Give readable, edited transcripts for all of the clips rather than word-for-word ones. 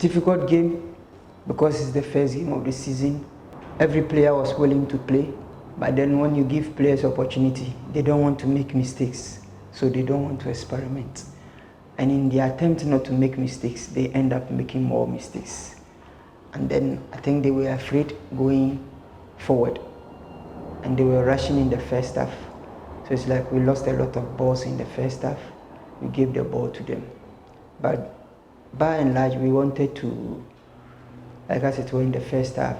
Difficult game because it's the first game of the season. Every player was willing to play, but then when you give players opportunity, they don't want to make mistakes, so they don't want to experiment. And in the attempt not to make mistakes, they end up making more mistakes. And then I think they were afraid going forward, and they were rushing in the first half. So it's like we lost a lot of balls in the first half. We gave the ball to them. But by and large, we wanted to, like I said, in the first half,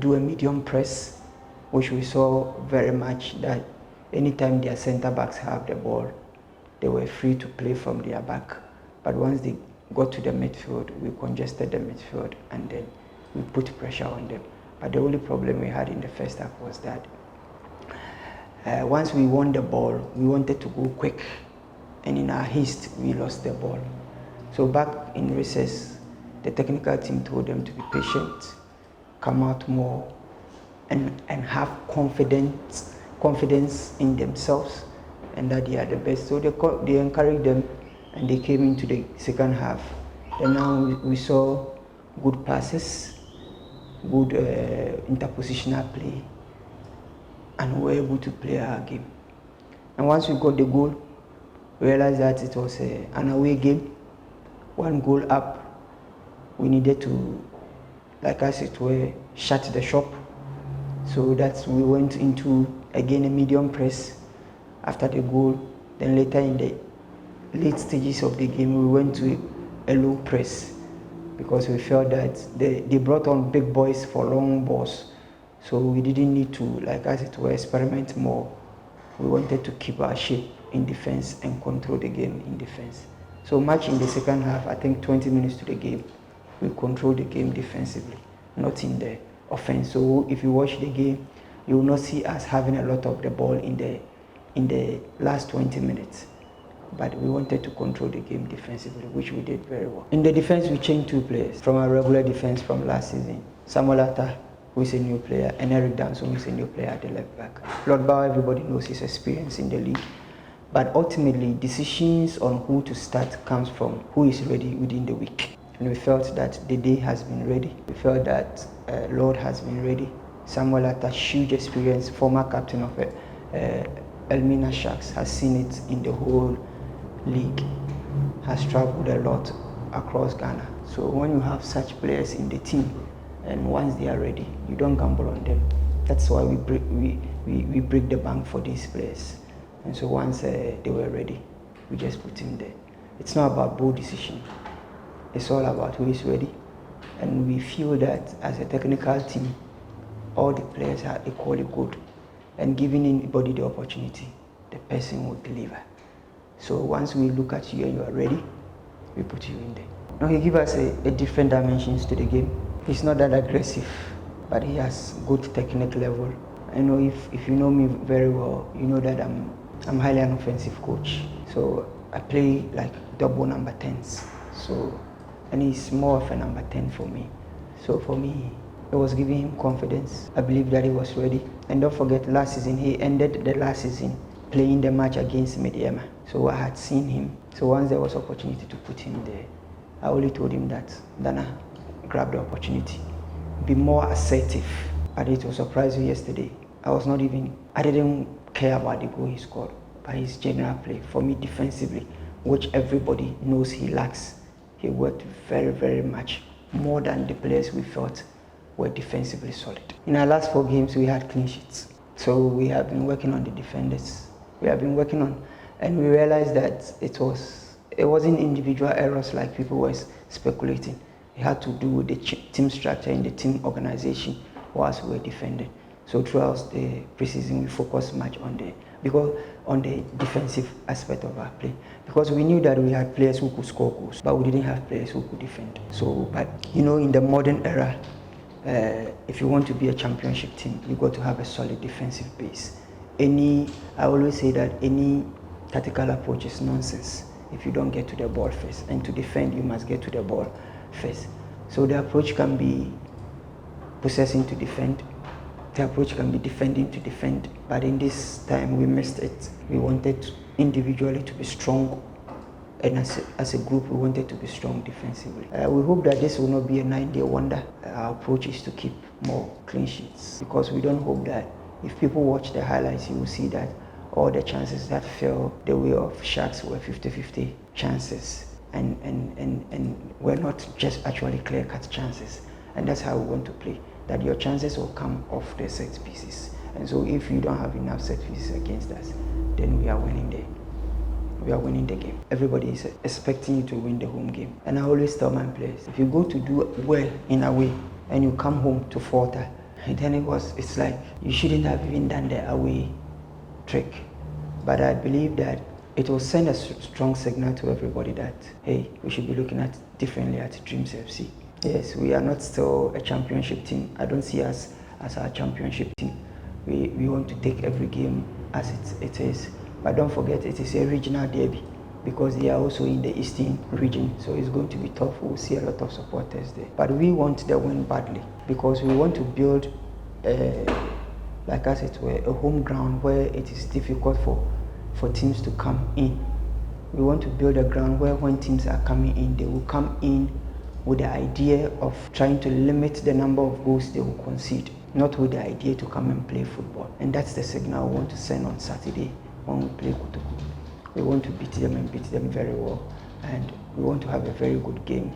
do a medium press, which we saw very much that anytime their center backs have the ball, they were free to play from their back. But once they got to the midfield, we congested the midfield and then we put pressure on them. But the only problem we had in the first half was that once we won the ball, we wanted to go quick, and in our haste, we lost the ball. So back in recess, the technical team told them to be patient, come out more, and have confidence in themselves, and that they are the best. So they encouraged them, and they came into the second half. And now we saw good passes, good interpositional play, and we were able to play our game. And once we got the goal, we realized that it was an away game, 1 goal up. We needed to, like I said, shut the shop. So that's we went into again a medium press after the goal. Then later in the late stages of the game, we went to a low press because we felt that they brought on big boys for long balls. So we didn't need to, like I said, to experiment more. We wanted to keep our shape in defense and control the game in defense. So much in the second half, I think 20 minutes to the game, we controlled the game defensively, not in the offense. So if you watch the game, you will not see us having a lot of the ball in the last 20 minutes. But we wanted to control the game defensively, which we did very well. In the defense, we changed 2 players from our regular defense from last season. Samuel Atta, who is a new player, and Eric Danson, who is a new player at the left back. Lord Bao, everybody knows his experience in the league. But ultimately, decisions on who to start comes from who is ready within the week. And we felt that the day has been ready. We felt that Lord has been ready. Samuel Atta, huge experience, former captain of Elmina Sharks, has seen it in the whole league, has traveled a lot across Ghana. So when you have such players in the team, and once they are ready, you don't gamble on them. That's why we break the bank for these players. And so once they were ready, we just put him there. It's not about bold decision. It's all about who is ready. And we feel that as a technical team, all the players are equally good. And giving anybody the opportunity, the person will deliver. So once we look at you and you are ready, we put you in there. Now he gives us a different dimensions to the game. He's not that aggressive, but he has good technical level. I know if you know me very well, you know that I'm highly an offensive coach. So I play like double number 10s. So, and he's more of a number 10 for me. So for me, it was giving him confidence. I believe that he was ready. And don't forget, last season, he ended the last season playing the match against Mediema. So I had seen him. So once there was opportunity to put him there, I only told him that, Dana, grab the opportunity. Be more assertive. But it will surprise you yesterday. I didn't care about the goal he scored, but his general play. For me, defensively, which everybody knows he lacks, he worked very, very much more than the players we felt were defensively solid. In our last 4 games, we had clean sheets. So we have been working on the defenders. We have been working on, and we realized that it wasn't individual errors like people were speculating. It had to do with the team structure and the team organization whilst we were defending. So throughout the preseason, we focused much on the defensive aspect of our play, because we knew that we had players who could score goals, but we didn't have players who could defend. So, but you know, in the modern era, if you want to be a championship team, you got to have a solid defensive base. I always say that any tactical approach is nonsense if you don't get to the ball first, and to defend, you must get to the ball first. So the approach can be possessing to defend. The approach can be defending to defend, but in this time we missed it. We wanted individually to be strong And as a group, we wanted to be strong defensively. We hope that this will not be a 9-day wonder. Our approach is to keep more clean sheets, because we don't hope that if people watch the highlights, you will see that all the chances that fell the way of Sharks were 50-50 chances, and were not just actually clear-cut chances. And that's how we want to play, that your chances will come off the set pieces. And so if you don't have enough set pieces against us, then we are winning the game. Everybody is expecting you to win the home game. And I always tell my players, if you go to do well in away and you come home to falter, then it's like you shouldn't have even done the away trick. But I believe that it will send a strong signal to everybody that, hey, we should be looking at differently at Dreams FC. Yes, we are not still a championship team. I don't see us as our championship team. We want to take every game as it is. But don't forget, it is a regional derby, because they are also in the eastern region, so it's going to be tough. We'll see a lot of supporters there. But we want the win badly, because we want to build, like I said, a home ground where it is difficult for teams to come in. We want to build a ground where when teams are coming in, they will come in with the idea of trying to limit the number of goals they will concede, not with the idea to come and play football. And that's the signal we want to send on Saturday when we play Kutuku. We want to beat them and beat them very well, and we want to have a very good game,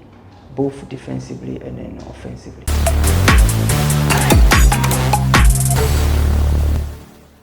both defensively and then offensively.